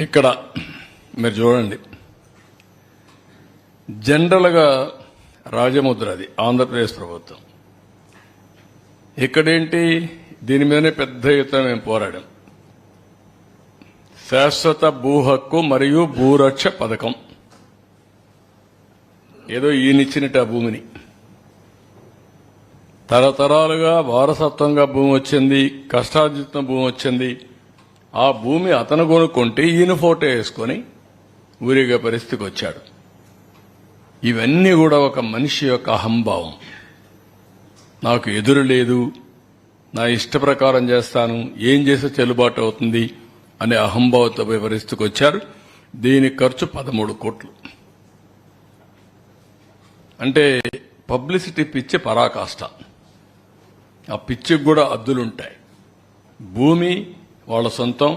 ఇక్కడ మీరు చూడండి, జనరల్గా రాజముద్ర అది ఆంధ్రప్రదేశ్ ప్రభుత్వం. ఇక్కడేంటి, దీని మీదనే పెద్ద ఎత్తున మేము పోరాడాం. శాశ్వత భూ హక్కు మరియు భూరక్ష పథకం. ఏదో ఈయనిచ్చినట్టు ఆ భూమిని తరతరాలుగా వారసత్వంగా భూమి వచ్చింది, కష్టార్జిత భూమి వచ్చింది. ఆ భూమి అతను కొనుక్కుంటే ఈయన ఫోటో వేసుకొని ఊరిగే పరిస్థితికి వచ్చాడు. ఇవన్నీ కూడా ఒక మనిషి యొక్క అహంభావం. నాకు ఎదురు లేదు, నా ఇష్ట ప్రకారం చేస్తాను, ఏం చేస్తే చెల్లుబాటు అవుతుంది అనే అహంభావంతో పోయే పరిస్థితికి వచ్చారు. దీని ఖర్చు 13 కోట్లు. అంటే పబ్లిసిటీ పిచ్చి పరాకాష్ట. ఆ పిచ్చికి కూడా అద్దులుంటాయి. భూమి వాళ్ళ సొంతం,